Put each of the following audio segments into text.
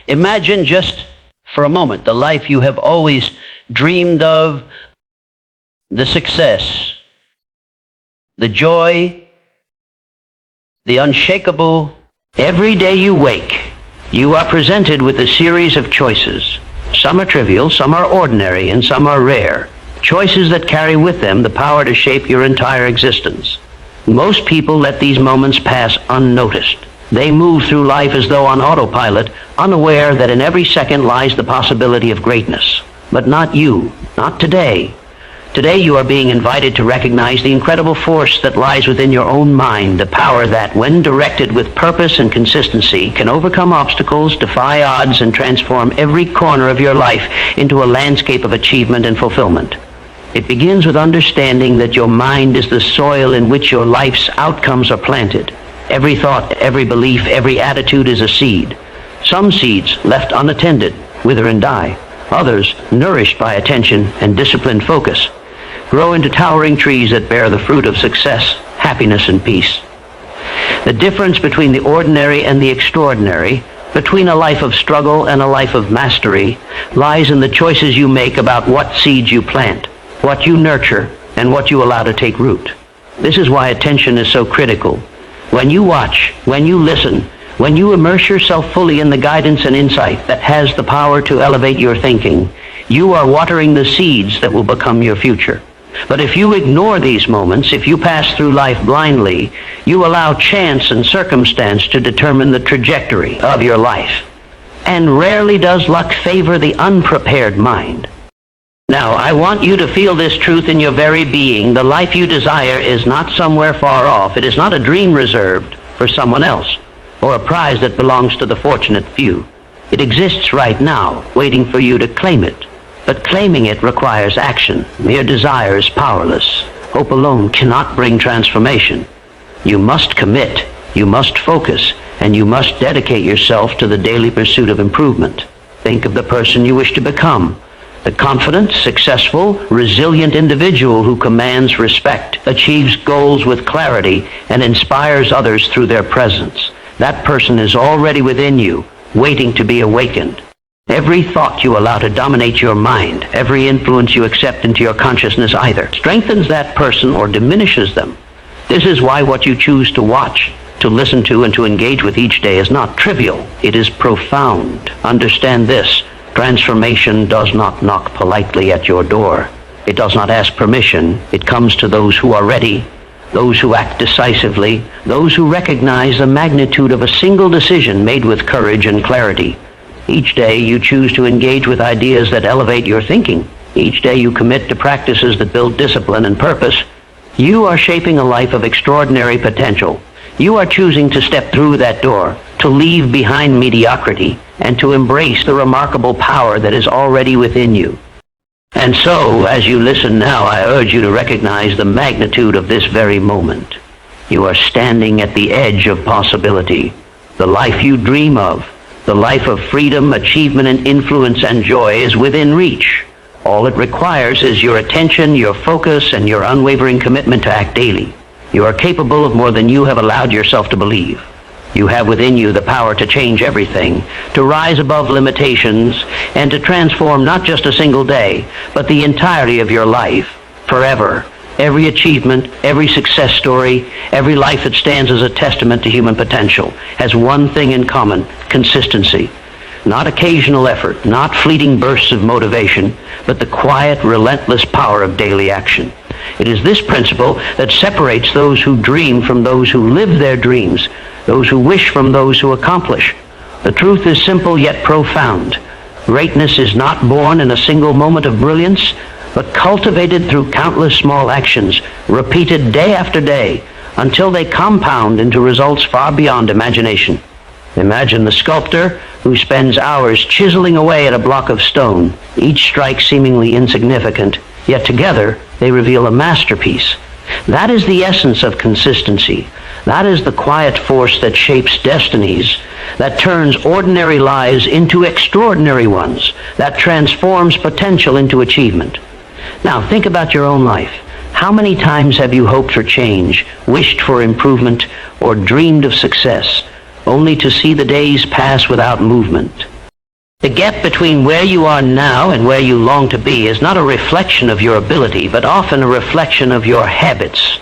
Imagine just for a moment the life you have always dreamed of, the success, the joy, the unshakable. Every day you wake, you are presented with a series of choices. Some are trivial, some are ordinary, and some are rare. Choices that carry with them the power to shape your entire existence. Most people let these moments pass unnoticed. They move through life as though on autopilot, unaware that in every second lies the possibility of greatness. But not you, not today. Today you are being invited to recognize the incredible force that lies within your own mind, the power that, when directed with purpose and consistency, can overcome obstacles, defy odds, and transform every corner of your life into a landscape of achievement and fulfillment. It begins with understanding that your mind is the soil in which your life's outcomes are planted. Every thought, every belief, every attitude is a seed. Some seeds, left unattended, wither and die. Others, nourished by attention and disciplined focus, grow into towering trees that bear the fruit of success, happiness, and peace. The difference between the ordinary and the extraordinary, between a life of struggle and a life of mastery, lies in the choices you make about what seeds you plant, what you nurture, and what you allow to take root. This is why attention is so critical. When you watch, when you listen, when you immerse yourself fully in the guidance and insight that has the power to elevate your thinking, you are watering the seeds that will become your future. But if you ignore these moments, if you pass through life blindly, you allow chance and circumstance to determine the trajectory of your life. And rarely does luck favor the unprepared mind. Now, I want you to feel this truth in your very being. The life you desire is not somewhere far off. It is not a dream reserved for someone else, or a prize that belongs to the fortunate few. It exists right now, waiting for you to claim it. But claiming it requires action. Mere desire is powerless. Hope alone cannot bring transformation. You must commit, you must focus, and you must dedicate yourself to the daily pursuit of improvement. Think of the person you wish to become. The confident, successful, resilient individual who commands respect, achieves goals with clarity, and inspires others through their presence. That person is already within you, waiting to be awakened. Every thought you allow to dominate your mind, every influence you accept into your consciousness either strengthens that person or diminishes them. This is why what you choose to watch, to listen to, and to engage with each day is not trivial. It is profound. Understand this. Transformation does not knock politely at your door. It does not ask permission. It comes to those who are ready, those who act decisively, those who recognize the magnitude of a single decision made with courage and clarity. Each day you choose to engage with ideas that elevate your thinking. Each day you commit to practices that build discipline and purpose. You are shaping a life of extraordinary potential. You are choosing to step through that door, to leave behind mediocrity, and to embrace the remarkable power that is already within you. And so, as you listen now, I urge you to recognize the magnitude of this very moment. You are standing at the edge of possibility, the life you dream of. The life of freedom, achievement, and influence and joy is within reach. All it requires is your attention, your focus, and your unwavering commitment to act daily. You are capable of more than you have allowed yourself to believe. You have within you the power to change everything, to rise above limitations, and to transform not just a single day, but the entirety of your life, forever. Every achievement, every success story, every life that stands as a testament to human potential has one thing in common: consistency. Not occasional effort, not fleeting bursts of motivation, but the quiet, relentless power of daily action. It is this principle that separates those who dream from those who live their dreams, those who wish from those who accomplish. The truth is simple yet profound. Greatness is not born in a single moment of brilliance, but cultivated through countless small actions, repeated day after day, until they compound into results far beyond imagination. Imagine the sculptor who spends hours chiseling away at a block of stone, each strike seemingly insignificant, yet together they reveal a masterpiece. That is the essence of consistency. That is the quiet force that shapes destinies, that turns ordinary lives into extraordinary ones, that transforms potential into achievement. Now, think about your own life. How many times have you hoped for change, wished for improvement, or dreamed of success, only to see the days pass without movement? The gap between where you are now and where you long to be is not a reflection of your ability, but often a reflection of your habits,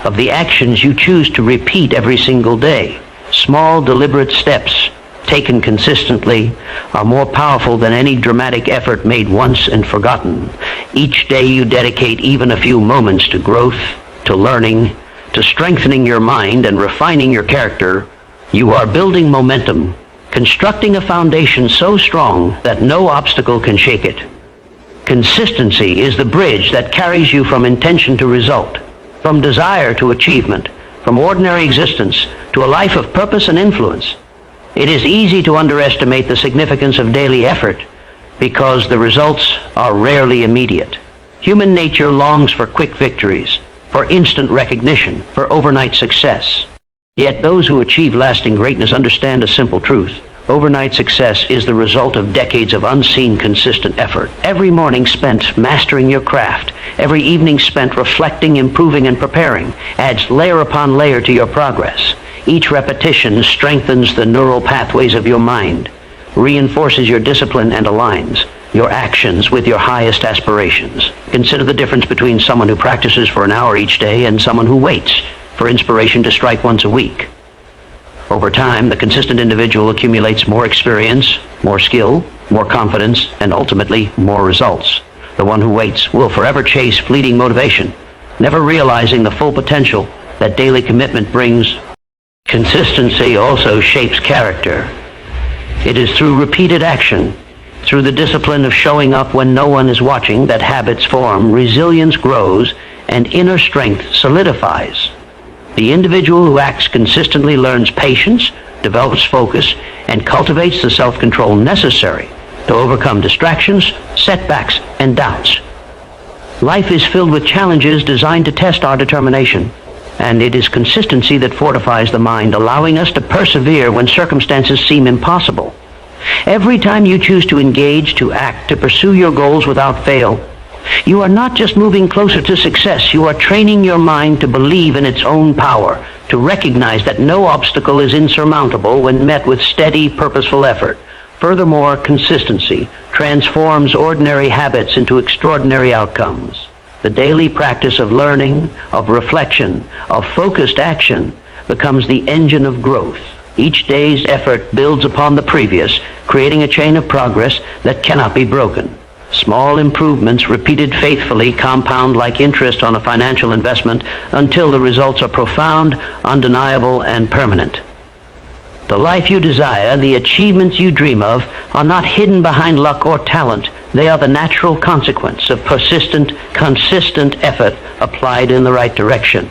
of the actions you choose to repeat every single day. Small, deliberate steps, taken consistently, are more powerful than any dramatic effort made once and forgotten. Each day you dedicate even a few moments to growth, to learning, to strengthening your mind and refining your character. You are building momentum, constructing a foundation so strong that no obstacle can shake it. Consistency is the bridge that carries you from intention to result, from desire to achievement, from ordinary existence to a life of purpose and influence. It is easy to underestimate the significance of daily effort because the results are rarely immediate. Human nature longs for quick victories, for instant recognition, for overnight success. Yet those who achieve lasting greatness understand a simple truth. Overnight success is the result of decades of unseen, consistent effort. Every morning spent mastering your craft, every evening spent reflecting, improving, and preparing adds layer upon layer to your progress. Each repetition strengthens the neural pathways of your mind, reinforces your discipline, and aligns your actions with your highest aspirations. Consider the difference between someone who practices for an hour each day and someone who waits for inspiration to strike once a week. Over time, the consistent individual accumulates more experience, more skill, more confidence, and ultimately more results. The one who waits will forever chase fleeting motivation, never realizing the full potential that daily commitment brings. Consistency also shapes character. It is through repeated action, through the discipline of showing up when no one is watching, that habits form, resilience grows, and inner strength solidifies. The individual who acts consistently learns patience, develops focus, and cultivates the self-control necessary to overcome distractions, setbacks, and doubts. Life is filled with challenges designed to test our determination, and it is consistency that fortifies the mind, allowing us to persevere when circumstances seem impossible. Every time you choose to engage, to act, to pursue your goals without fail, you are not just moving closer to success, you are training your mind to believe in its own power, to recognize that no obstacle is insurmountable when met with steady, purposeful effort. Furthermore, consistency transforms ordinary habits into extraordinary outcomes. The daily practice of learning, of reflection, of focused action becomes the engine of growth. Each day's effort builds upon the previous, creating a chain of progress that cannot be broken. Small improvements repeated faithfully compound like interest on a financial investment until the results are profound, undeniable, and permanent. The life you desire, the achievements you dream of, are not hidden behind luck or talent. They are the natural consequence of persistent, consistent effort applied in the right direction.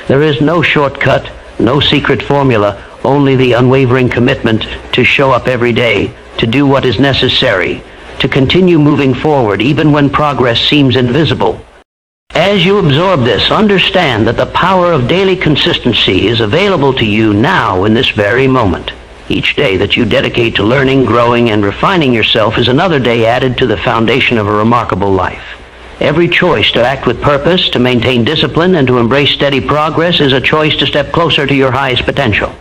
There is no shortcut, no secret formula, only the unwavering commitment to show up every day, to do what is necessary, to continue moving forward even when progress seems invisible. As you absorb this, understand that the power of daily consistency is available to you now in this very moment. Each day that you dedicate to learning, growing, and refining yourself is another day added to the foundation of a remarkable life. Every choice to act with purpose, to maintain discipline, and to embrace steady progress is a choice to step closer to your highest potential.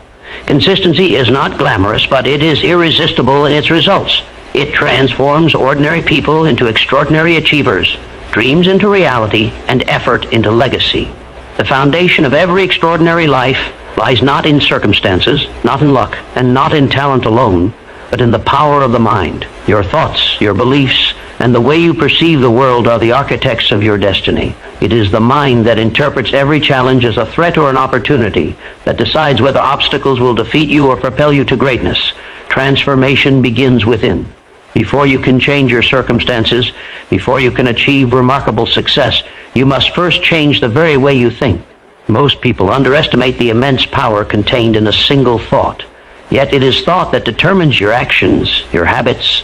Consistency is not glamorous, but it is irresistible in its results. It transforms ordinary people into extraordinary achievers, dreams into reality, and effort into legacy. The foundation of every extraordinary life lies not in circumstances, not in luck, and not in talent alone, but in the power of the mind. Your thoughts, your beliefs, and the way you perceive the world are the architects of your destiny. It is the mind that interprets every challenge as a threat or an opportunity, that decides whether obstacles will defeat you or propel you to greatness. Transformation begins within. Before you can change your circumstances, before you can achieve remarkable success, you must first change the very way you think. Most people underestimate the immense power contained in a single thought. Yet it is thought that determines your actions, your habits,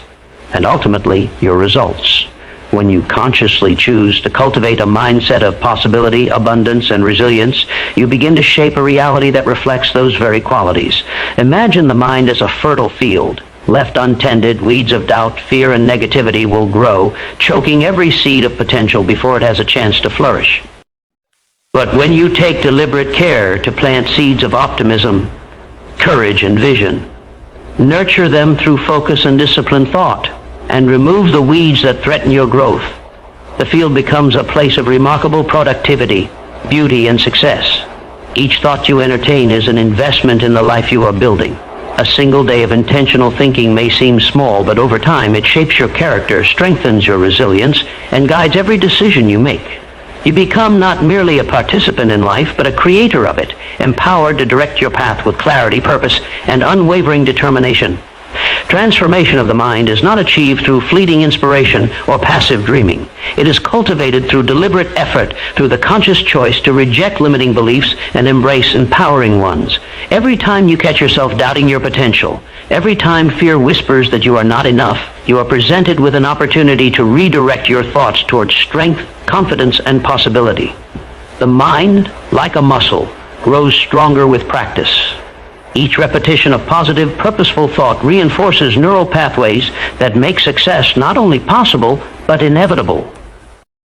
and ultimately your results. When you consciously choose to cultivate a mindset of possibility, abundance, and resilience, you begin to shape a reality that reflects those very qualities. Imagine the mind as a fertile field. Left untended, weeds of doubt, fear, and negativity will grow, choking every seed of potential before it has a chance to flourish. But when you take deliberate care to plant seeds of optimism, courage, and vision, Nurture them through focus and disciplined thought, and remove the weeds that threaten your growth. The field becomes a place of remarkable productivity, beauty, and success. Each thought you entertain is an investment in the life you are building. A single day of intentional thinking may seem small, but over time it shapes your character, strengthens your resilience, and guides every decision you make. You become not merely a participant in life, but a creator of it, empowered to direct your path with clarity, purpose, and unwavering determination. Transformation of the mind is not achieved through fleeting inspiration or passive dreaming. It is cultivated through deliberate effort, through the conscious choice to reject limiting beliefs and embrace empowering ones. Every time you catch yourself doubting your potential, every time fear whispers that you are not enough, you are presented with an opportunity to redirect your thoughts towards strength, confidence, and possibility. The mind, like a muscle, grows stronger with practice. Each repetition of positive, purposeful thought reinforces neural pathways that make success not only possible, but inevitable.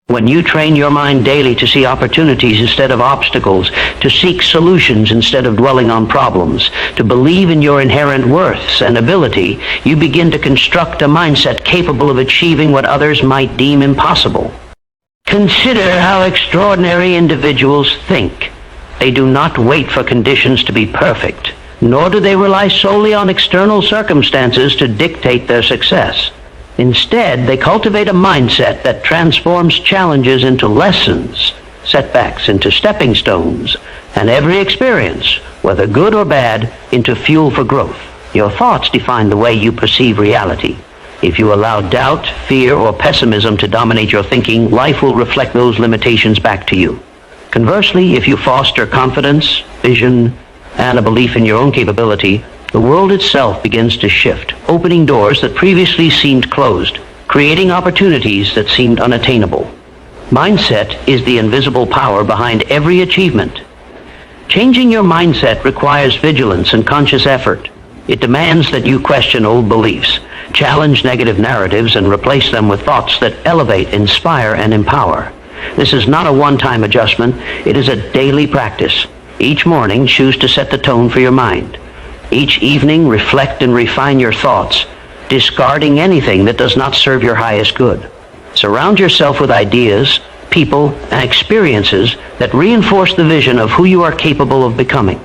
When you train your mind daily to see opportunities instead of obstacles, to seek solutions instead of dwelling on problems, to believe in your inherent worths and ability, you begin to construct a mindset capable of achieving what others might deem impossible. Consider how extraordinary individuals think. They do not wait for conditions to be perfect, nor do they rely solely on external circumstances to dictate their success. Instead, they cultivate a mindset that transforms challenges into lessons, setbacks into stepping stones, and every experience, whether good or bad, into fuel for growth. Your thoughts define the way you perceive reality. If you allow doubt, fear, or pessimism to dominate your thinking, life will reflect those limitations back to you. Conversely, if you foster confidence, vision, and a belief in your own capability, the world itself begins to shift, opening doors that previously seemed closed, creating opportunities that seemed unattainable. Mindset is the invisible power behind every achievement. Changing your mindset requires vigilance and conscious effort. It demands that you question old beliefs, challenge negative narratives, and replace them with thoughts that elevate, inspire, and empower. This is not a one-time adjustment. It is a daily practice. Each morning, choose to set the tone for your mind. Each evening, reflect and refine your thoughts, discarding anything that does not serve your highest good. Surround yourself with ideas, people, and experiences that reinforce the vision of who you are capable of becoming.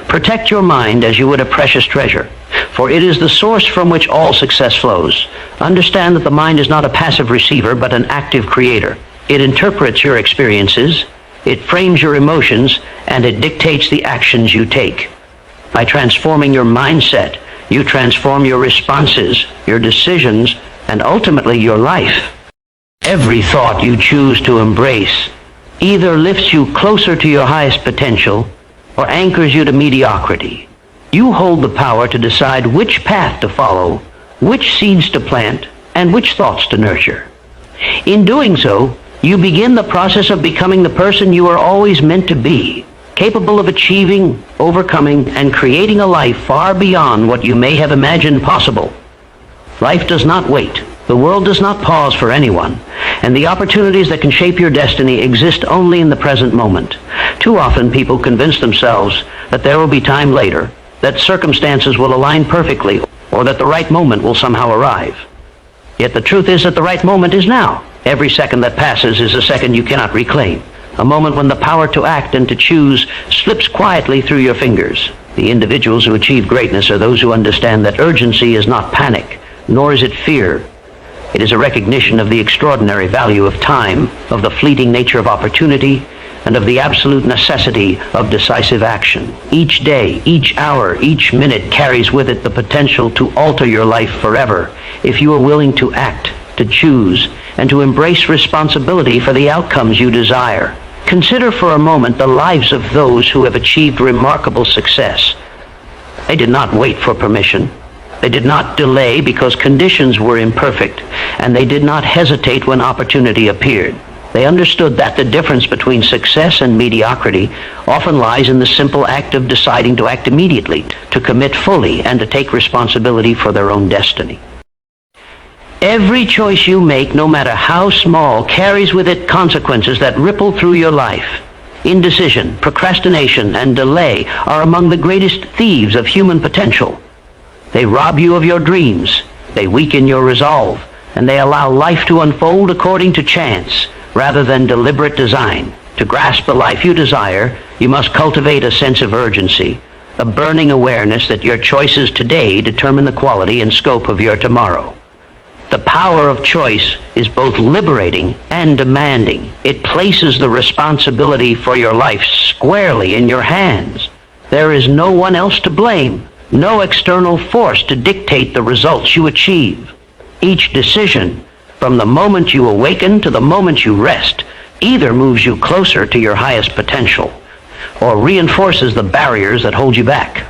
Protect your mind as you would a precious treasure, for it is the source from which all success flows. Understand that the mind is not a passive receiver, but an active creator. It interprets your experiences, it frames your emotions, and it dictates the actions you take. By transforming your mindset, you transform your responses, your decisions, and ultimately your life. Every thought you choose to embrace either lifts you closer to your highest potential or anchors you to mediocrity. You hold the power to decide which path to follow, which seeds to plant, and which thoughts to nurture. In doing so, you begin the process of becoming the person you are always meant to be, capable of achieving, overcoming, and creating a life far beyond what you may have imagined possible. Life does not wait. The world does not pause for anyone, and the opportunities that can shape your destiny exist only in the present moment. Too often people convince themselves that there will be time later, that circumstances will align perfectly, or that the right moment will somehow arrive. Yet the truth is that the right moment is now. Every second that passes is a second you cannot reclaim. A moment when the power to act and to choose slips quietly through your fingers. The individuals who achieve greatness are those who understand that urgency is not panic, nor is it fear. It is a recognition of the extraordinary value of time, of the fleeting nature of opportunity, and of the absolute necessity of decisive action. Each day, each hour, each minute carries with it the potential to alter your life forever if you are willing to act, to choose, and to embrace responsibility for the outcomes you desire. Consider for a moment the lives of those who have achieved remarkable success. They did not wait for permission. They did not delay because conditions were imperfect, and they did not hesitate when opportunity appeared. They understood that the difference between success and mediocrity often lies in the simple act of deciding to act immediately, to commit fully, and to take responsibility for their own destiny. Every choice you make, no matter how small, carries with it consequences that ripple through your life. Indecision, procrastination, and delay are among the greatest thieves of human potential. They rob you of your dreams. They weaken your resolve, and they allow life to unfold according to chance rather than deliberate design. To grasp the life you desire, you must cultivate a sense of urgency, a burning awareness that your choices today determine the quality and scope of your tomorrow. The power of choice is both liberating and demanding. It places the responsibility for your life squarely in your hands. There is no one else to blame, no external force to dictate the results you achieve. Each decision, from the moment you awaken to the moment you rest, either moves you closer to your highest potential or reinforces the barriers that hold you back.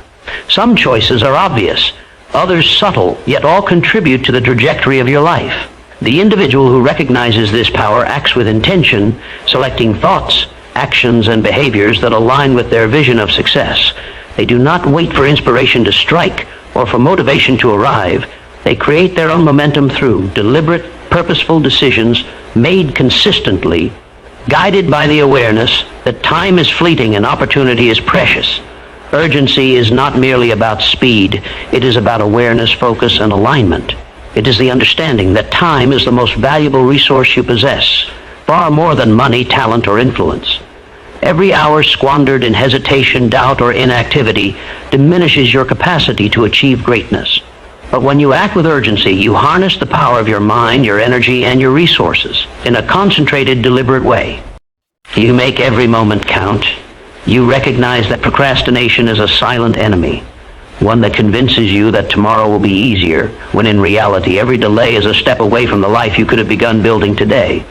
Some choices are obvious, others subtle, yet all contribute to the trajectory of your life. The individual who recognizes this power acts with intention, selecting thoughts, actions, and behaviors that align with their vision of success. They do not wait for inspiration to strike or for motivation to arrive. They create their own momentum through deliberate, purposeful decisions made consistently, guided by the awareness that time is fleeting and opportunity is precious. Urgency is not merely about speed. It is about awareness, focus, and alignment. It is the understanding that time is the most valuable resource you possess, far more than money, talent, or influence. Every hour squandered in hesitation, doubt, or inactivity diminishes your capacity to achieve greatness. But when you act with urgency, you harness the power of your mind, your energy, and your resources in a concentrated, deliberate way. You make every moment count. You recognize that procrastination is a silent enemy, one that convinces you that tomorrow will be easier, when in reality every delay is a step away from the life you could have begun building today.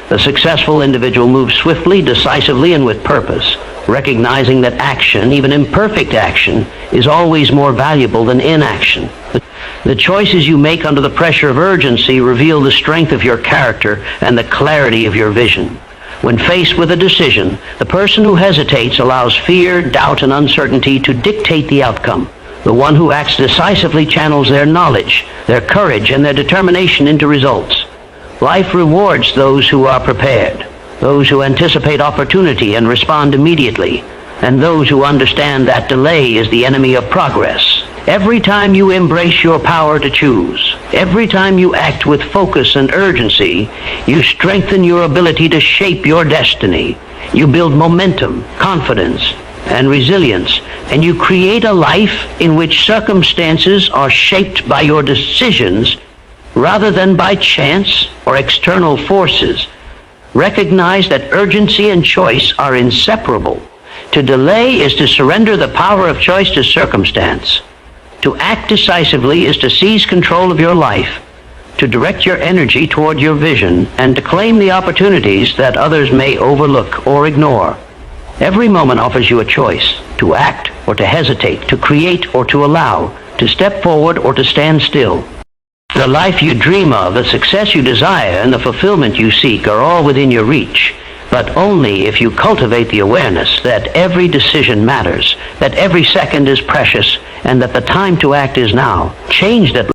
The successful individual moves swiftly, decisively, and with purpose, recognizing that action, even imperfect action, is always more valuable than inaction. The choices you make under the pressure of urgency reveal the strength of your character and the clarity of your vision. When faced with a decision, the person who hesitates allows fear, doubt, and uncertainty to dictate the outcome. The one who acts decisively channels their knowledge, their courage, and their determination into results. Life rewards those who are prepared, those who anticipate opportunity and respond immediately, and those who understand that delay is the enemy of progress. Every time you embrace your power to choose, every time you act with focus and urgency, you strengthen your ability to shape your destiny. You build momentum, confidence, and resilience, and you create a life in which circumstances are shaped by your decisions rather than by chance or external forces. Recognize that urgency and choice are inseparable. To delay is to surrender the power of choice to circumstance. To act decisively is to seize control of your life, to direct your energy toward your vision, and to claim the opportunities that others may overlook or ignore. Every moment offers you a choice, to act or to hesitate, to create or to allow, to step forward or to stand still. The life you dream of, the success you desire, and the fulfillment you seek are all within your reach, but only if you cultivate the awareness that every decision matters, that every second is precious, and that the time to act is now. Change that